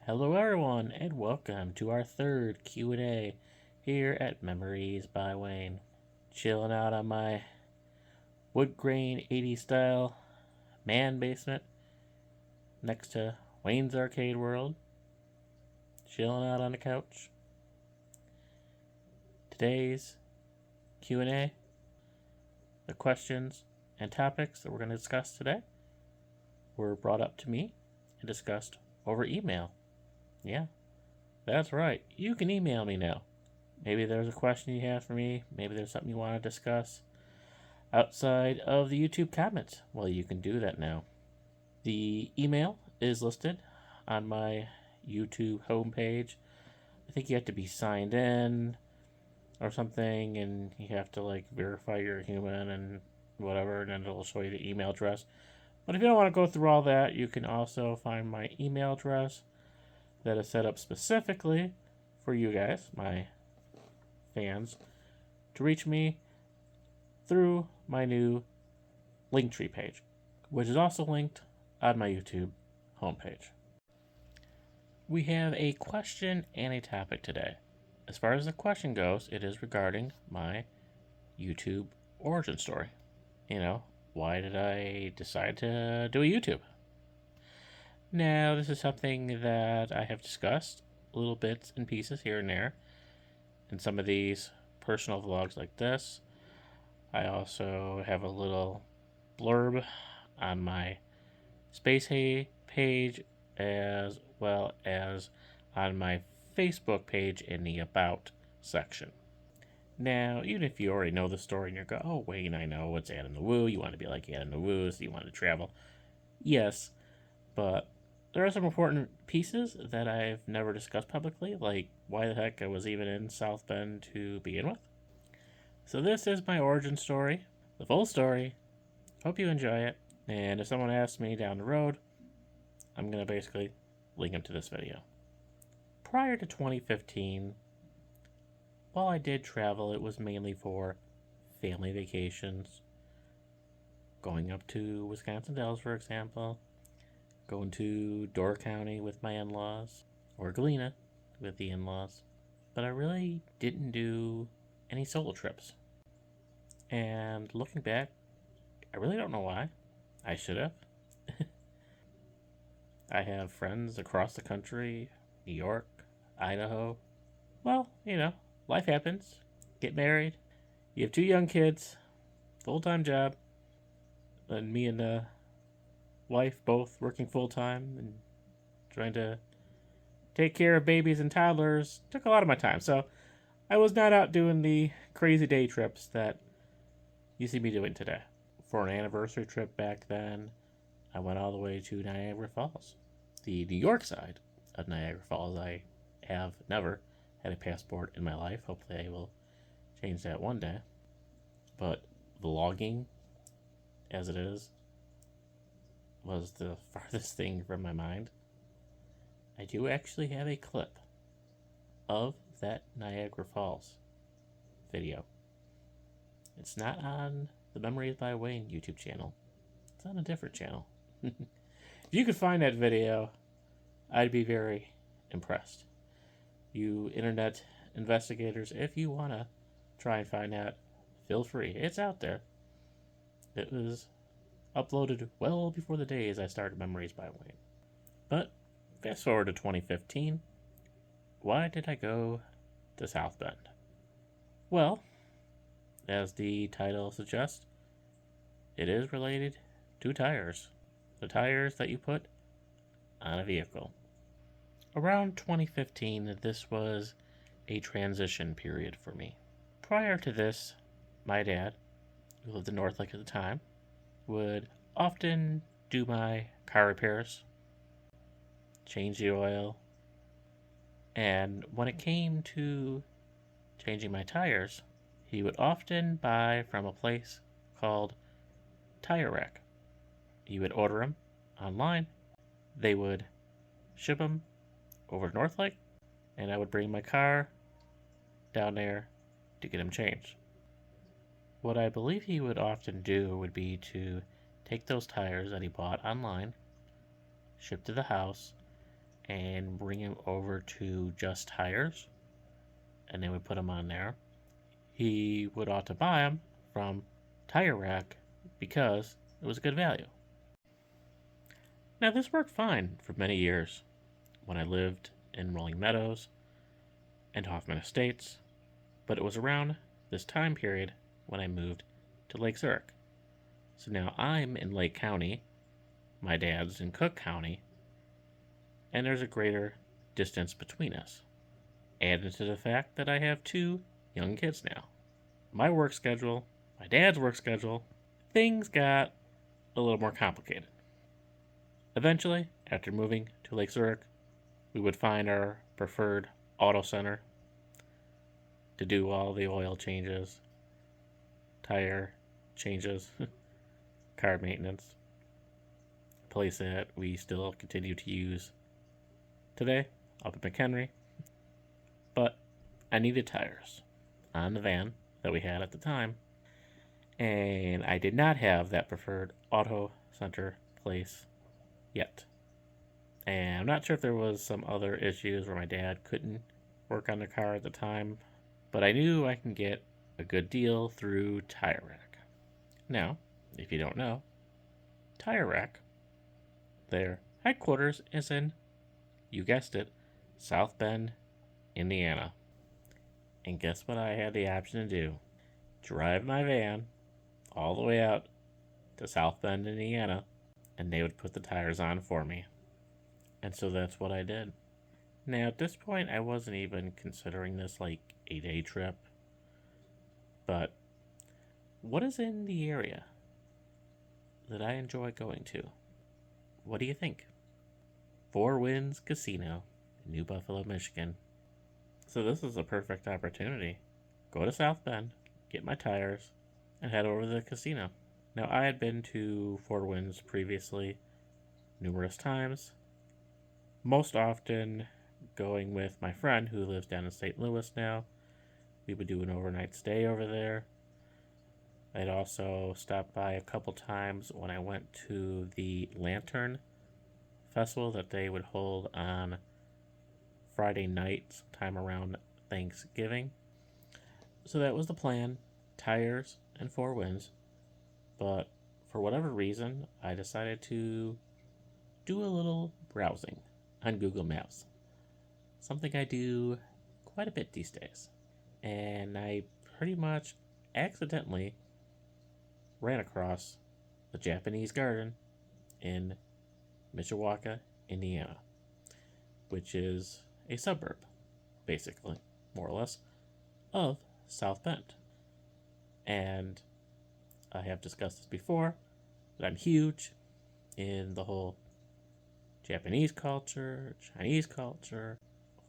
Hello everyone and welcome to our third Q&A here at Memories by Wayne. Chilling out on my wood grain 80s style man basement next to Wayne's Arcade World. Chilling out on the couch. Today's Q&A, the questions and topics that we're going to discuss today were brought up to me and discussed over email. Yeah, that's right. You can email me now. Maybe there's a question you have for me. Maybe there's something you want to discuss outside of the YouTube comments. Well, you can do that now. The email is listed on my YouTube homepage. I think you have to be signed in or something, and you have to verify you're a human and whatever, and then it'll show you the email address. But if you don't want to go through all that, you can also find my email address that is set up specifically for you guys, my fans, to reach me through my new Linktree page, which is also linked on my YouTube homepage. We have a question and a topic today. As far as the question goes, it is regarding my YouTube origin story. Why did I decide to do a YouTube? Now, this is something that I have discussed little bits and pieces here and there in some of these personal vlogs like this. I also have a little blurb on my Space Hay page as well as on my Facebook page in the About section. Now, even if you already know the story and you're going, oh, Wayne, I know it's Adam the Woo, you want to be like Adam the Woo, so you want to travel. Yes, but there are some important pieces that I've never discussed publicly, like why the heck I was even in South Bend to begin with. So this is my origin story, the full story. Hope you enjoy it. And if someone asks me down the road, I'm going to basically link them to this video. Prior to 2015, while I did travel, it was mainly for family vacations. Going up to Wisconsin Dells, for example. Going to Door County with my in-laws, or Galena with the in-laws. But I really didn't do any solo trips. And looking back, I really don't know why. I should have. I have friends across the country, New York, Idaho. Well, life happens. Get married. You have 2 young kids, full-time job, and me and the wife both working full-time and trying to take care of babies and toddlers took a lot of my time. So I was not out doing the crazy day trips that you see me doing today. For an anniversary trip back then, I went all the way to Niagara Falls. The New York side of Niagara Falls. I have never had a passport in my life. Hopefully I will change that one day. But vlogging, as it is, was the farthest thing from my mind. I do actually have a clip of that Niagara Falls video. It's not on the Memories by Wayne YouTube channel. It's on a different channel. If you could find that video, I'd be very impressed. You internet investigators, if you want to try and find out, feel free. It's out there. It was uploaded well before the days I started Memories by Wayne. But fast forward to 2015. Why did I go to South Bend? Well, as the title suggests, it is related to tires. The tires that you put on a vehicle. Around 2015, this was a transition period for me. Prior to this, my dad, who lived in Northlake at the time, would often do my car repairs, change the oil, and when it came to changing my tires, he would often buy from a place called Tire Rack. He would order them online, they would ship them over to Northlake, and I would bring my car down there to get them changed. What I believe he would often do would be to take those tires that he bought online, ship to the house, and bring him over to Just Tires, and then we put him on there. He would ought to buy them from Tire Rack because it was a good value. Now, this worked fine for many years when I lived in Rolling Meadows and Hoffman Estates, but it was around this time period when I moved to Lake Zurich. So now I'm in Lake County, my dad's in Cook County, and there's a greater distance between us. Added to the fact that I have 2 young kids now. My work schedule, my dad's work schedule, things got a little more complicated. Eventually, after moving to Lake Zurich, we would find our preferred auto center to do all the oil changes, tire changes, car maintenance. A place that we still continue to use today, up in McHenry. But I needed tires on the van that we had at the time, and I did not have that preferred auto center place yet. And I'm not sure if there was some other issues where my dad couldn't work on the car at the time, but I knew I can get a good deal through Tire Rack. Now, if you don't know, Tire Rack, their headquarters is in, you guessed it, South Bend, Indiana. And guess what I had the option to do? Drive my van all the way out to South Bend, Indiana, and they would put the tires on for me. And so that's what I did. Now, at this point, I wasn't even considering this like a day trip. But what is in the area that I enjoy going to? What do you think? Four Winds Casino in New Buffalo, Michigan. So this is a perfect opportunity. Go to South Bend, get my tires, and head over to the casino. Now, I had been to Four Winds previously numerous times, most often going with my friend who lives down in St. Louis now. We would do an overnight stay over there. I'd also stopped by a couple times when I went to the Lantern Festival that they would hold on Friday night, sometime around Thanksgiving. So that was the plan, tires and Four Winds. But for whatever reason, I decided to do a little browsing on Google Maps. Something I do quite a bit these days. And I pretty much accidentally ran across the Japanese Garden in Mishawaka, Indiana, which is a suburb, basically, more or less, of South Bend. And I have discussed this before, that I'm huge in the whole Japanese culture, Chinese culture,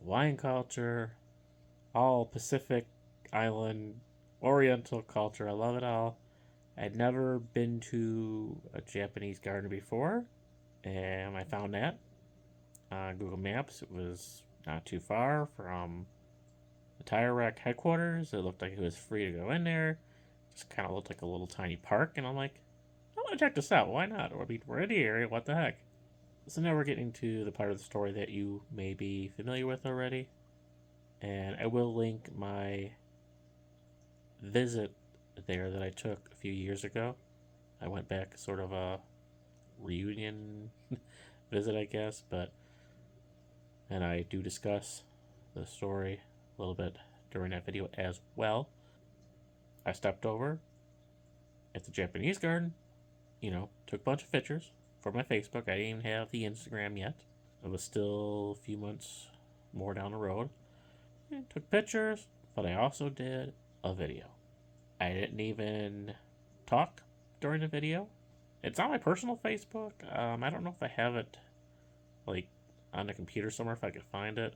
Hawaiian culture, all Pacific Island, Oriental culture. I love it all. I'd never been to a Japanese garden before, and I found that on Google Maps. It was not too far from the Tire Rack headquarters. It looked like it was free to go in there. Just kind of looked like a little tiny park, and I'm like, I want to check this out. Why not? I mean, we're in the area. What the heck? So now we're getting to the part of the story that you may be familiar with already. And I will link my visit there that I took a few years ago. I went back, sort of a reunion visit, I guess, and I do discuss the story a little bit during that video as well. I stepped over at the Japanese garden, took a bunch of pictures for my Facebook. I didn't even have the Instagram yet. It was still a few months more down the road. I took pictures, but I also did a video. I didn't even talk during the video. It's on my personal Facebook. I don't know if I have it on the computer somewhere, if I could find it.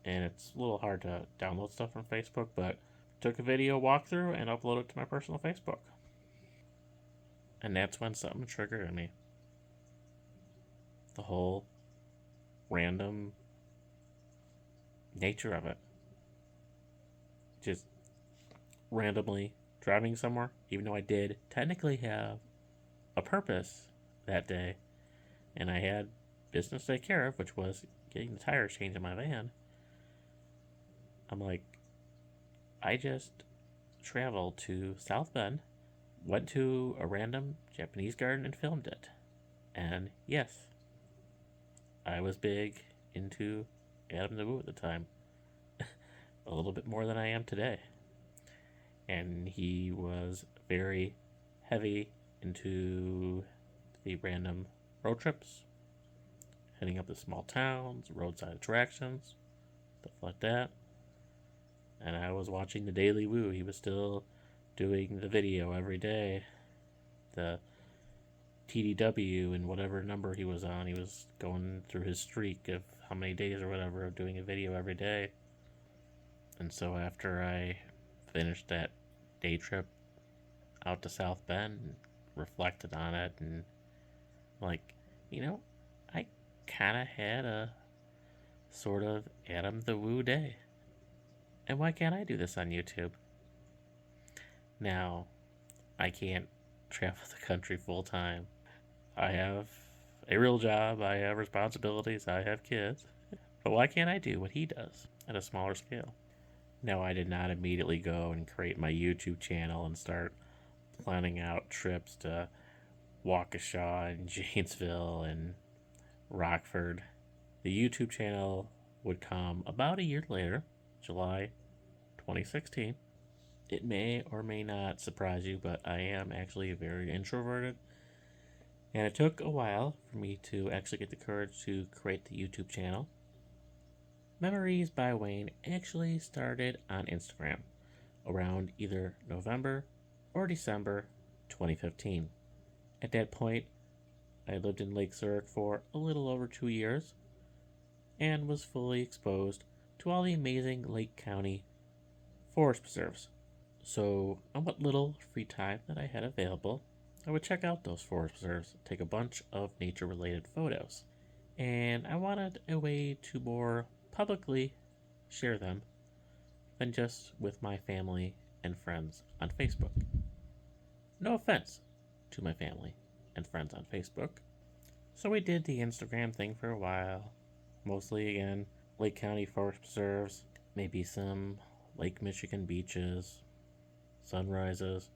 And it's a little hard to download stuff from Facebook, but took a video walkthrough and uploaded it to my personal Facebook. And that's when something triggered in me. The whole random nature of it. Just randomly driving somewhere, even though I did technically have a purpose that day, and I had business to take care of, which was getting the tires changed in my van, I'm like, I just traveled to South Bend, went to a random Japanese garden and filmed it. And yes, I was big into Adam the Woo at the time. A little bit more than I am today. And he was very heavy into the random road trips, heading up to small towns, roadside attractions, stuff like that. And I was watching the Daily Woo. He was still doing the video every day. The TDW and whatever number he was on, he was going through his streak of how many days or whatever of doing a video every day. And so after I finished that day trip out to South Bend and reflected on it, and like, I kind of had a sort of Adam the Woo day. And why can't I do this on YouTube? Now, I can't travel the country full time. I have a real job, I have responsibilities, I have kids. But why can't I do what he does at a smaller scale? No, I did not immediately go and create my YouTube channel and start planning out trips to Waukesha and Janesville and Rockford. The YouTube channel would come about a year later, July 2016. It may or may not surprise you, but I am actually very introverted. And it took a while for me to actually get the courage to create the YouTube channel. Memories by Wayne actually started on Instagram around either November or December 2015. At that point, I lived in Lake Zurich for a little over 2 years and was fully exposed to all the amazing Lake County forest preserves. So, on what little free time that I had available, I would check out those forest preserves, take a bunch of nature-related photos. And I wanted a way to more publicly share them than just with my family and friends on Facebook. No offense to my family and friends on Facebook. So we did the Instagram thing for a while. Mostly, again, Lake County forest preserves, maybe some Lake Michigan beaches, sunrises,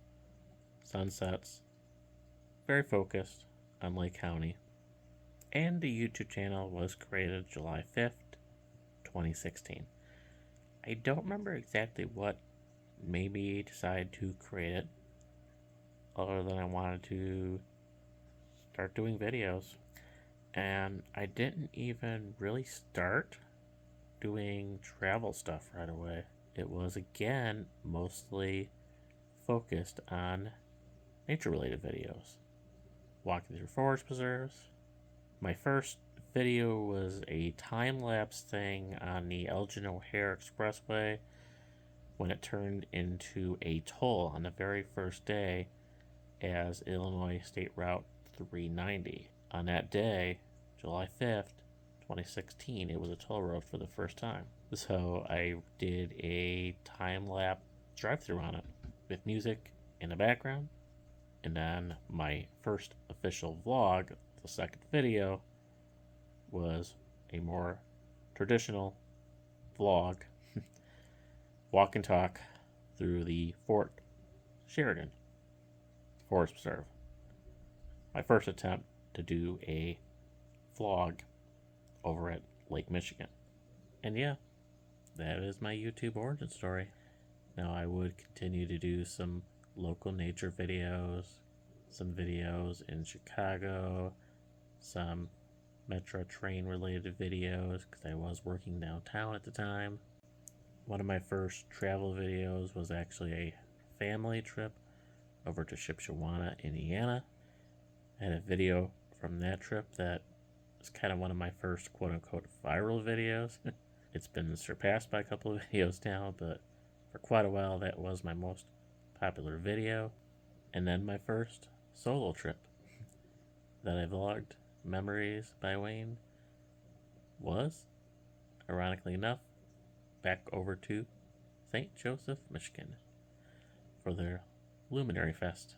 sunsets. Very focused on Lake County. And the YouTube channel was created July 5th, 2016. I don't remember exactly what made me decide to create it, other than I wanted to start doing videos. And I didn't even really start doing travel stuff right away. It was, again, mostly focused on nature-related videos. Walking through forest preserves. My first video was a time-lapse thing on the Elgin O'Hare Expressway when it turned into a toll on the very first day as Illinois State Route 390. On that day, July 5th, 2016, it was a toll road for the first time. So I did a time-lapse drive-through on it with music in the background. And then my first official vlog, the second video, was a more traditional vlog, walk and talk through the Fort Sheridan Forest Preserve. My first attempt to do a vlog over at Lake Michigan. And yeah, that is my YouTube origin story. Now I would continue to do some local nature videos, some videos in Chicago, some Metro train related videos because I was working downtown at the time. One of my first travel videos was actually a family trip over to Shiojiri, Indiana. I had a video from that trip that was kind of one of my first quote-unquote viral videos. It's been surpassed by a couple of videos now, but for quite a while that was my most popular video. And then my first solo trip that I vlogged, Memories by Wayne, was, ironically enough, back over to St. Joseph, Michigan for their Luminary Fest.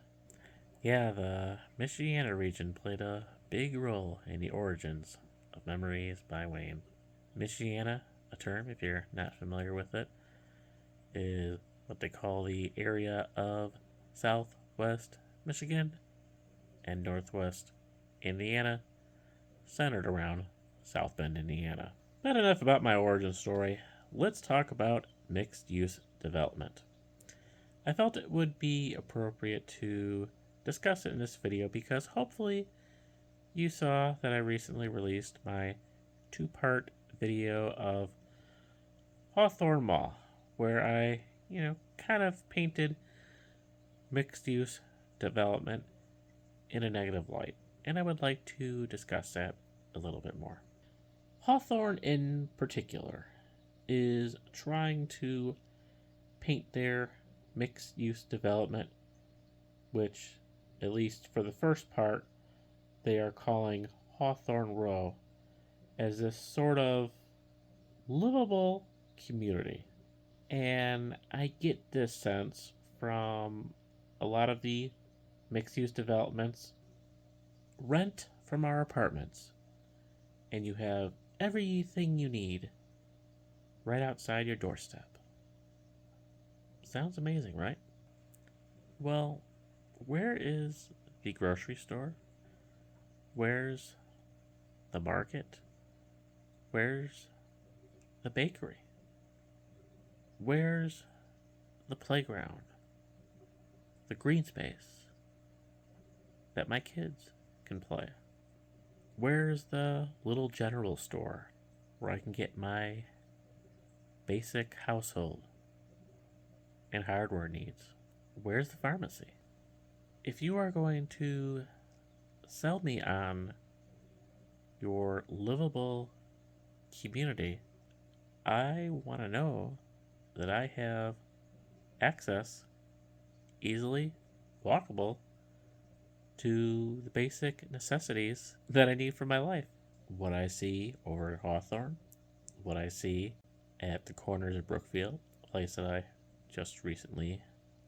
Yeah, the Michiana region played a big role in the origins of Memories by Wayne. Michiana, a term if you're not familiar with it, is what they call the area of southwest Michigan and northwest Indiana, centered around South Bend, Indiana. Not enough about my origin story. Let's talk about mixed use development. I felt it would be appropriate to discuss it in this video because hopefully you saw that I recently released my 2-part video of Hawthorne Mall, where I, kind of painted mixed use development in a negative light. And I would like to discuss that a little bit more. Hawthorne in particular is trying to paint their mixed use development, which, at least for the first part, they are calling Hawthorne Row, as this sort of livable community. And I get this sense from a lot of the mixed use developments. Rent from our apartments, and you have everything you need right outside your doorstep. Sounds amazing, right? Well, where is the grocery store? Where's the market? Where's the bakery? Where's the playground? The green space that my kids can play? Where's the little general store where I can get my basic household and hardware needs? Where's the pharmacy? If you are going to sell me on your livable community, I want to know that I have access, easily walkable, to the basic necessities that I need for my life. What I see over at Hawthorne, what I see at the corners of Brookfield, a place that I just recently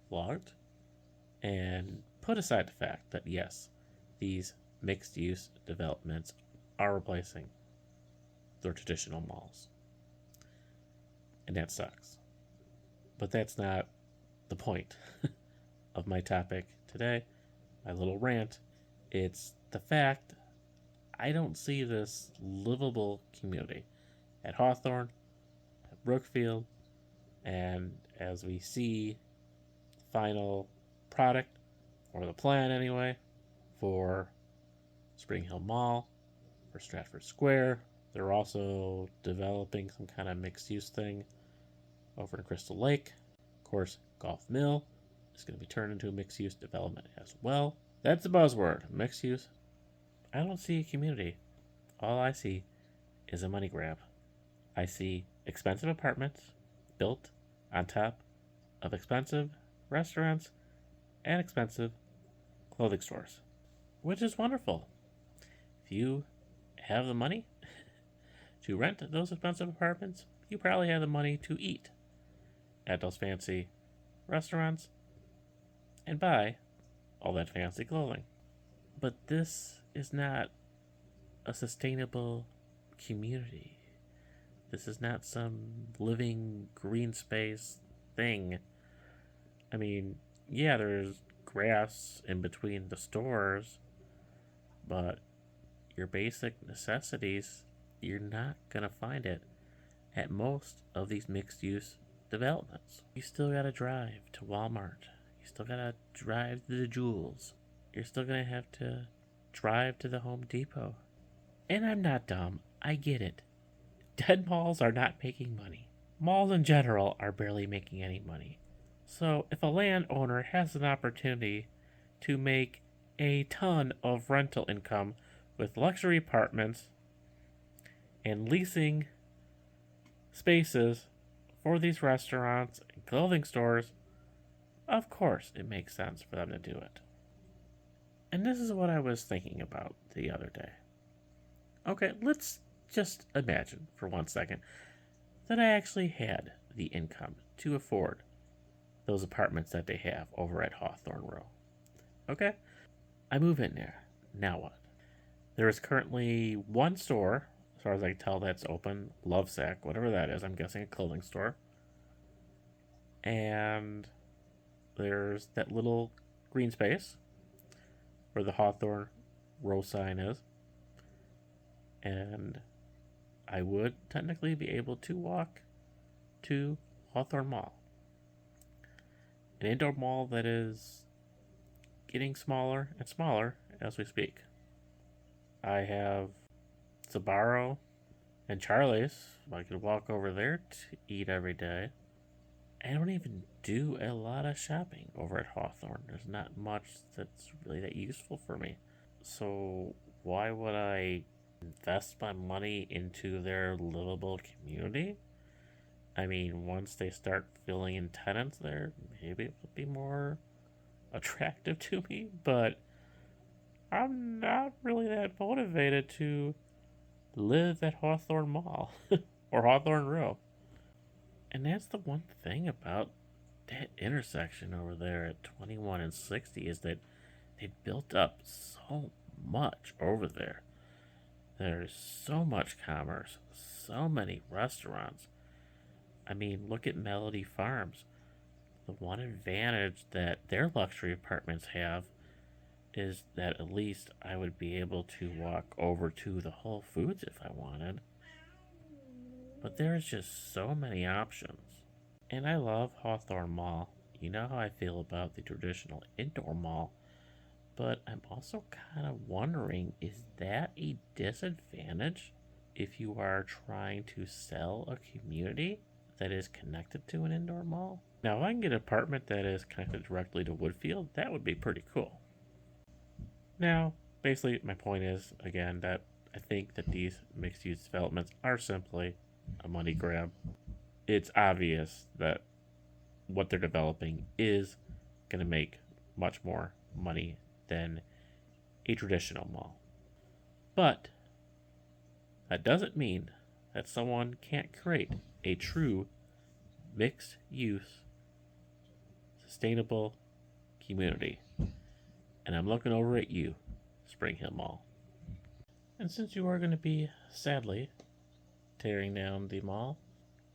logged, and put aside the fact that yes, these mixed-use developments are replacing their traditional malls. And that sucks. But that's not the point of my topic today, my little rant. It's the fact I don't see this livable community at Hawthorne, at Brookfield, and as we see the final product, or the plan anyway, for Spring Hill Mall, for Stratford Square. They're also developing some kind of mixed-use thing over in Crystal Lake. Of course, Golf Mill is going to be turned into a mixed-use development as well. That's the buzzword, mixed use. I don't see a community. All I see is a money grab. I see expensive apartments built on top of expensive restaurants and expensive clothing stores, which is wonderful. If you have the money to rent those expensive apartments, you probably have the money to eat at those fancy restaurants and buy all that fancy clothing. But this is not a sustainable community. This is not some living green space thing. I mean, yeah, there's grass in between the stores, but your basic necessities, you're not going to find it at most of these mixed-use developments. You still got to drive to Walmart. You still got to drive to the Jewels. You're still going to have to drive to the Home Depot. And I'm not dumb. I get it. Dead malls are not making money. Malls in general are barely making any money. So if a landowner has an opportunity to make a ton of rental income with luxury apartments and leasing spaces for these restaurants and clothing stores, of course it makes sense for them to do it. And this is what I was thinking about the other day. Okay, let's just imagine for 1 second that I actually had the income to afford those apartments that they have over at Hawthorne Row. Okay? I move in there. Now what? There is currently one store As far as I can tell, that's open. Lovesack, whatever that is. I'm guessing a clothing store. And there's that little green space where the Hawthorne row sign is. And I would technically be able to walk to Hawthorne Mall. An indoor mall that is getting smaller and smaller as we speak. I have Sbarro and Charlie's. I could walk over there to eat every day. I don't even do a lot of shopping over at Hawthorne. There's not much that's really that useful for me. So why would I invest my money into their livable community? I mean, once they start filling in tenants there, maybe it would be more attractive to me, but I'm not really that motivated to live at Hawthorne Mall or Hawthorne Row. And that's the one thing about that intersection over there at 21 and 60 is that they built up so much over there. There's so much commerce, so many restaurants. I mean, look at Melody Farms. The one advantage that their luxury apartments have is that at least I would be able to walk over to the Whole Foods if I wanted. But there's just so many options. And I love Hawthorne Mall. You know how I feel about the traditional indoor mall. But I'm also kind of wondering, is that a disadvantage if you are trying to sell a community that is connected to an indoor mall? Now, if I can get an apartment that is connected directly to Woodfield, that would be pretty cool. Now, basically, my point is, again, that I think that these mixed-use developments are simply a money grab. It's obvious that what they're developing is going to make much more money than a traditional mall. But that doesn't mean that someone can't create a true mixed-use, sustainable community. And I'm looking over at you, Spring Hill Mall. And since you are going to be, sadly, tearing down the mall,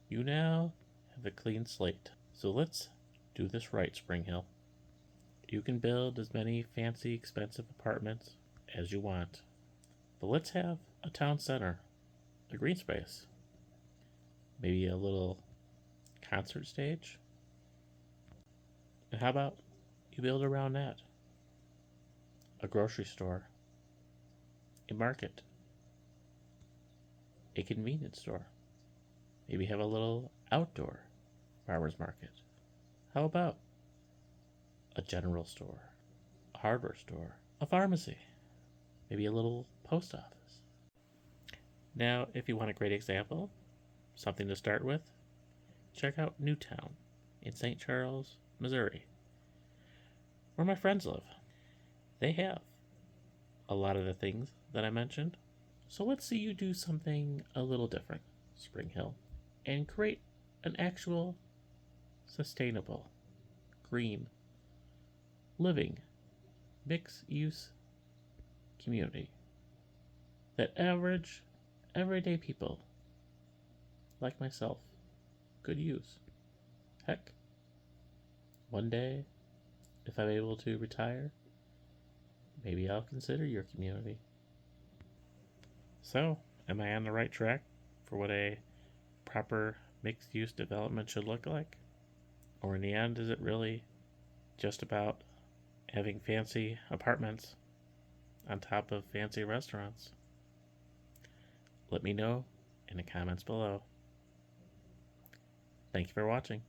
you now have a clean slate. So let's do this right, Spring Hill. You can build as many fancy, expensive apartments as you want. But let's have a town center, a green space. Maybe a little concert stage. And how about you build around that? A grocery store, a market, a convenience store. Maybe have a little outdoor farmer's market. How about a general store, a hardware store, a pharmacy, maybe a little post office? Now, if you want a great example, something to start with, check out Newtown in St. Charles, Missouri, where my friends live. They have a lot of the things that I mentioned. So let's see you do something a little different, Spring Hill, and create an actual, sustainable, green, living, mixed-use community that average, everyday people like myself could use. Heck, one day, if I'm able to retire, maybe I'll consider your community. So, am I on the right track for what a proper mixed-use development should look like? Or in the end, is it really just about having fancy apartments on top of fancy restaurants? Let me know in the comments below. Thank you for watching.